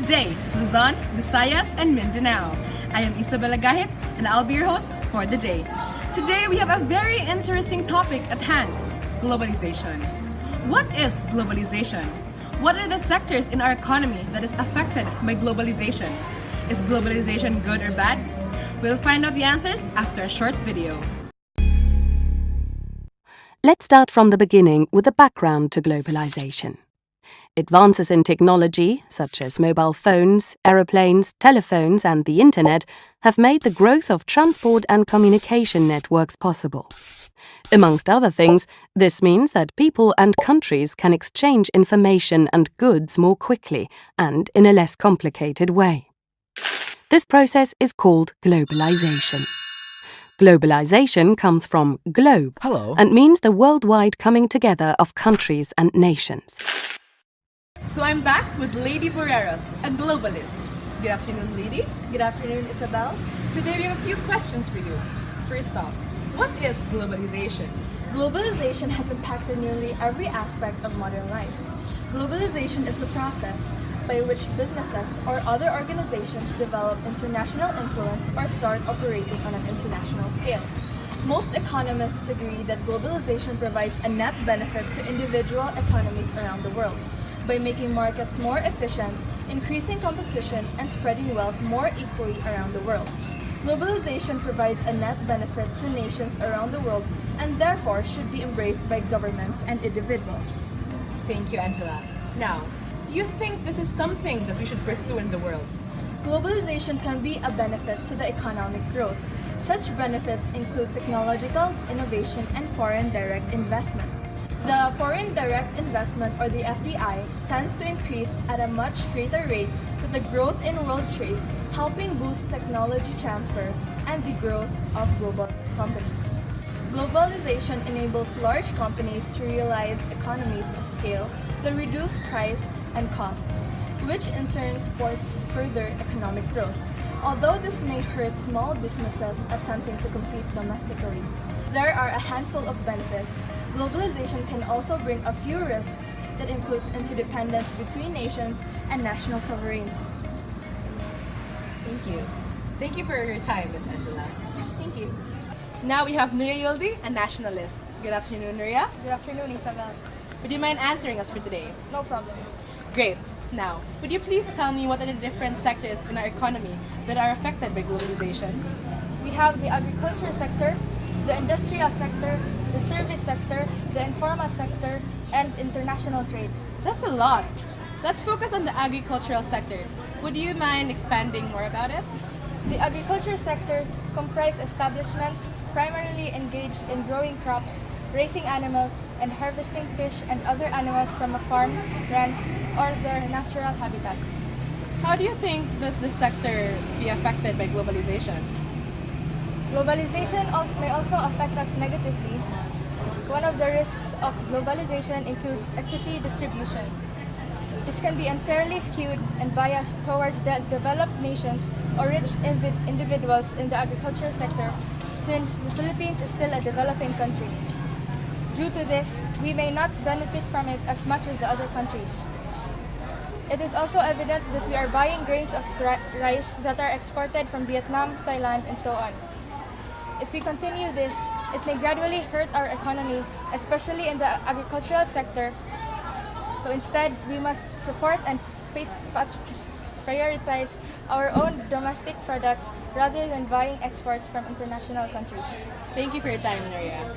day, Luzon, Visayas, and Mindanao. I am Isabella Gahit, and I'll be your host for the day. Today, we have a very interesting topic at hand, globalization. What is globalization? What are the sectors in our economy that is affected by globalization? Is globalization good or bad? We'll find out the answers after a short video. Let's start from the beginning with the background to globalization. Advances in technology, such as mobile phones, aeroplanes, telephones, and the internet, have made the growth of transport and communication networks possible. Amongst other things, this means that people and countries can exchange information and goods more quickly and in a less complicated way. This process is called globalization. Globalization comes from globe and means the worldwide coming together of countries and nations. So I'm back with Lady Boreros, a globalist. Good afternoon, Lady. Good afternoon, Isabel. Today we have a few questions for you. First off, what is globalization? Globalization has impacted nearly every aspect of modern life. Globalization is the process by which businesses or other organizations develop international influence or start operating on an international scale. Most economists agree that globalization provides a net benefit to individual economies around the world by making markets more efficient, increasing competition, and spreading wealth more equally around the world. Globalization provides a net benefit to nations around the world and therefore should be embraced by governments and individuals. Thank you, Angela. Now, do you think this is something that we should pursue in the world? Globalization can be a benefit to the economic growth. Such benefits include technological innovation and foreign direct investment. The foreign direct investment, or the FDI, tends to increase at a much greater rate with the growth in world trade, helping boost technology transfer and the growth of global companies. Globalization enables large companies to realize economies of scale that reduce price and costs, which in turn supports further economic growth. Although this may hurt small businesses attempting to compete domestically, there are a handful of benefits. Globalization can also bring a few risks that include interdependence between nations and national sovereignty. Thank you. Thank you for your time, Ms. Angela. Thank you. Now we have Nuria Yildi, a nationalist. Good afternoon, Nuria. Good afternoon, Isabel. Would you mind answering us for today? No problem. Great. Now, would you please tell me what are the different sectors in our economy that are affected by globalization? We have the agriculture sector, the industrial sector, the service sector, the informal sector, and international trade. That's a lot. Let's focus on the agricultural sector. Would you mind expanding more about it? The agriculture sector comprises establishments primarily engaged in growing crops, raising animals, and harvesting fish and other animals from a farm, ranch, or their natural habitats. How do you think does this sector be affected by globalization? Globalization may also affect us negatively. One of the risks of globalization includes equity distribution. This can be unfairly skewed and biased towards the developed nations or rich individuals in the agriculture sector, since the Philippines is still a developing country. Due to this, we may not benefit from it as much as the other countries. It is also evident that we are buying grains of rice that are exported from Vietnam, Thailand, and so on. If we continue this, it may gradually hurt our economy, especially in the agricultural sector. So instead, we must support and prioritize our own domestic products rather than buying exports from international countries. Thank you for your time, Nuria.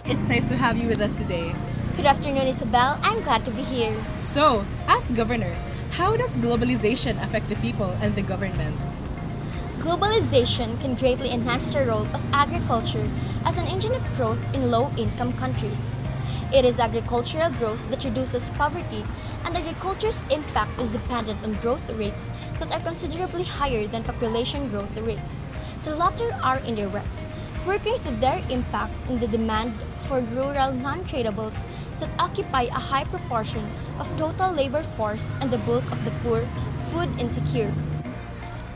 It's nice to have you with us today. Good afternoon, Isabel. I'm glad to be here. So, as governor, how does globalization affect the people and the government? Globalization can greatly enhance the role of agriculture as an engine of growth in low-income countries. It is agricultural growth that reduces poverty, and agriculture's impact is dependent on growth rates that are considerably higher than population growth rates. The latter are indirect, working with their impact in the demand for rural non-tradables that occupy a high proportion of total labor force and the bulk of the poor, food insecure.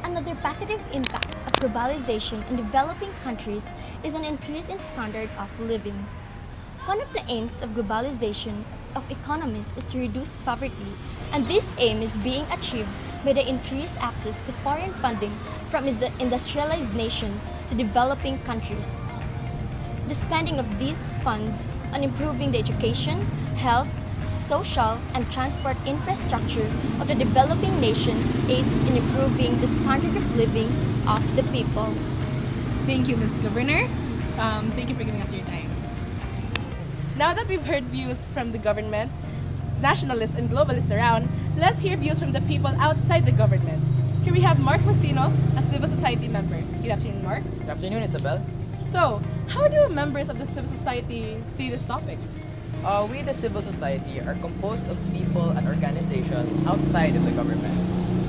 Another positive impact of globalization in developing countries is an increase in standard of living. One of the aims of globalization of economies is to reduce poverty, and this aim is being achieved by the increased access to foreign funding from industrialized nations to developing countries. The spending of these funds on improving the education, health, social, and transport infrastructure of the developing nations aids in improving the standard of living of the people. Thank you, Ms. Governor. Thank you for giving us your time. Now that we've heard views from the government, nationalists, and globalists around, let's hear views from the people outside the government. Here we have Mark Masino, a civil society member. Good afternoon, Mark. Good afternoon, Isabel. So, how do members of the civil society see this topic? We, the civil society, are composed of people and organizations outside of the government.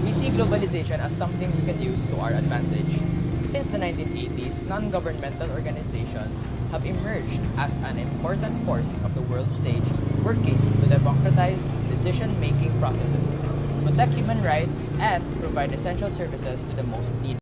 We see globalization as something we can use to our advantage. Since the 1980s, non-governmental organizations have emerged as an important force of the world stage, working to democratize decision-making processes, protect human rights, and provide essential services to the most needy.